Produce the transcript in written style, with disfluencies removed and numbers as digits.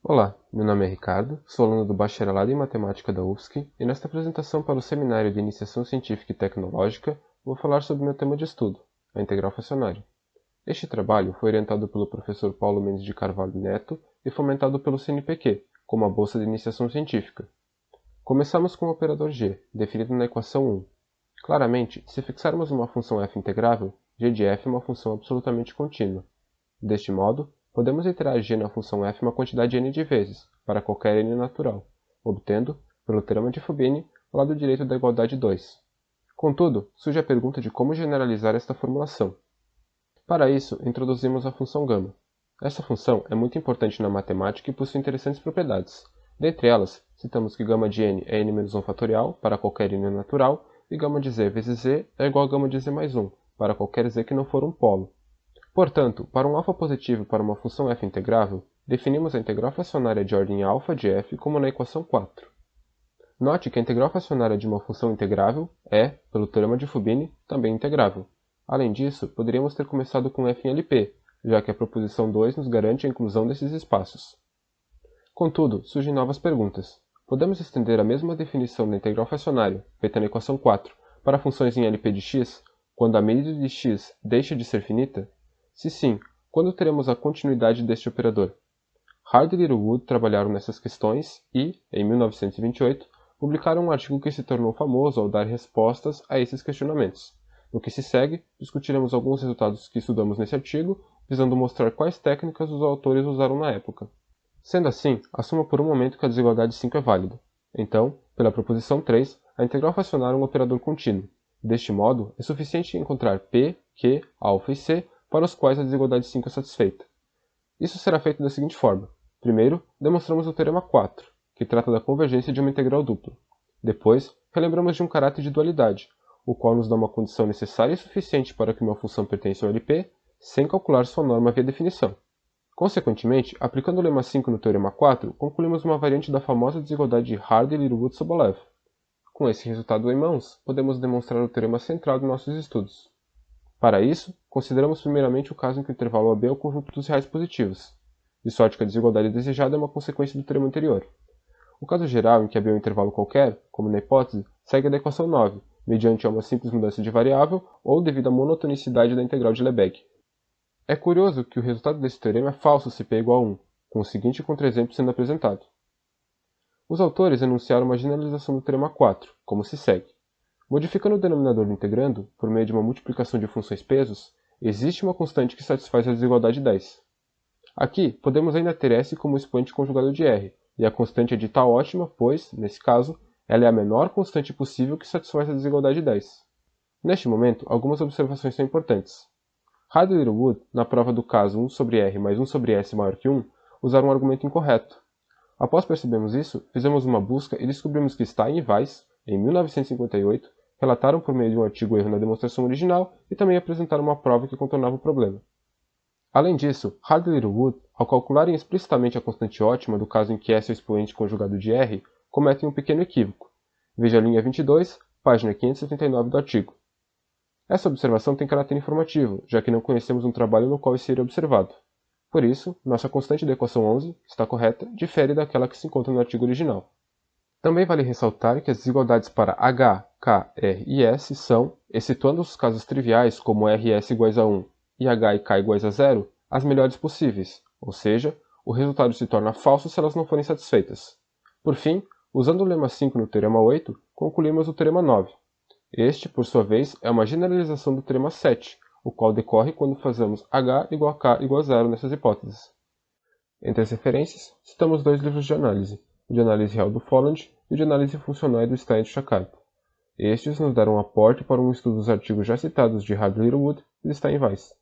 Olá, meu nome é Ricardo, sou aluno do Bacharelado em Matemática da UFSC e nesta apresentação para o Seminário de Iniciação Científica e Tecnológica vou falar sobre meu tema de estudo, a integral fracionária. Este trabalho foi orientado pelo professor Paulo Mendes de Carvalho Neto e fomentado pelo CNPq, como a Bolsa de Iniciação Científica. Começamos com o operador g, definido na equação 1. Claramente, se fixarmos uma função f integrável, g de f é uma função absolutamente contínua. Deste modo, podemos iterar g na função f uma quantidade n de vezes, para qualquer n natural, obtendo, pelo teorema de Fubini, o lado direito da igualdade 2. Contudo, surge a pergunta de como generalizar esta formulação. Para isso, introduzimos a função γ. Essa função é muito importante na matemática e possui interessantes propriedades. Dentre elas, citamos que γ de n é n-1 fatorial, para qualquer n natural, e γ de z vezes z é igual a γ de z mais 1, para qualquer z que não for um polo. Portanto, para um alfa positivo para uma função f integrável, definimos a integral fracionária de ordem alfa de f como na equação 4. Note que a integral fracionária de uma função integrável é, pelo teorema de Fubini, também integrável. Além disso, poderíamos ter começado com f em LP, já que a proposição 2 nos garante a inclusão desses espaços. Contudo, surgem novas perguntas. Podemos estender a mesma definição da integral fracionária, feita na equação 4, para funções em LP de x, quando a medida de x deixa de ser finita? Se sim, quando teremos a continuidade deste operador? Hardy e Wood trabalharam nessas questões e, em 1928, publicaram um artigo que se tornou famoso ao dar respostas a esses questionamentos. No que se segue, discutiremos alguns resultados que estudamos nesse artigo, visando mostrar quais técnicas os autores usaram na época. Sendo assim, assuma por um momento que a desigualdade 5 é válida. Então, pela proposição 3, a integral fracionária é um operador contínuo. Deste modo, é suficiente encontrar P, Q, α e C para os quais a desigualdade 5 é satisfeita. Isso será feito da seguinte forma. Primeiro, demonstramos o teorema 4, que trata da convergência de uma integral dupla. Depois, relembramos de um caráter de dualidade, o qual nos dá uma condição necessária e suficiente para que uma função pertença ao LP, sem calcular sua norma via definição. Consequentemente, aplicando o lema 5 no teorema 4, concluímos uma variante da famosa desigualdade de Hardy-Littlewood-Sobolev. Com esse resultado em mãos, podemos demonstrar o teorema central de nossos estudos. Para isso, consideramos primeiramente o caso em que o intervalo AB é o conjunto dos reais positivos, de sorte que a desigualdade desejada é uma consequência do teorema anterior. O caso geral em que AB é um intervalo qualquer, como na hipótese, segue da equação 9, mediante uma simples mudança de variável ou devido à monotonicidade da integral de Lebesgue. É curioso que o resultado desse teorema é falso se P é igual a 1, com o seguinte contraexemplo sendo apresentado. Os autores enunciaram uma generalização do teorema 4, como se segue. Modificando o denominador do integrando, por meio de uma multiplicação de funções pesos, existe uma constante que satisfaz a desigualdade 10. Aqui, podemos ainda ter S como expoente conjugado de R, e a constante é dita ótima, pois, nesse caso, ela é a menor constante possível que satisfaz a desigualdade 10. Neste momento, algumas observações são importantes. Hardy e Wood, na prova do caso 1 sobre R mais 1 sobre S maior que 1, usaram um argumento incorreto. Após percebermos isso, fizemos uma busca e descobrimos que Stein e Weiss, em 1958, relataram por meio de um artigo o erro na demonstração original e também apresentaram uma prova que contornava o problema. Além disso, Hardy e Wood, ao calcularem explicitamente a constante ótima do caso em que S é o expoente conjugado de R, cometem um pequeno equívoco. Veja a linha 22, página 579 do artigo. Essa observação tem caráter informativo, já que não conhecemos um trabalho no qual isso seria observado. Por isso, nossa constante da equação 11, está correta, difere daquela que se encontra no artigo original. Também vale ressaltar que as desigualdades para H, K, R e S são, excetuando os casos triviais como R e S iguais a 1 e H e K iguais a 0, as melhores possíveis, ou seja, o resultado se torna falso se elas não forem satisfeitas. Por fim, usando o lema 5 no teorema 8, concluímos o teorema 9. Este, por sua vez, é uma generalização do teorema 7, o qual decorre quando fazemos H igual a K igual a 0 nessas hipóteses. Entre as referências, citamos dois livros de análise, o de análise real do Folland e o de análise funcional do Stein e Shakab. Estes nos deram um aporte para um estudo dos artigos já citados de Hardy e Wood e de Stein e Weiss.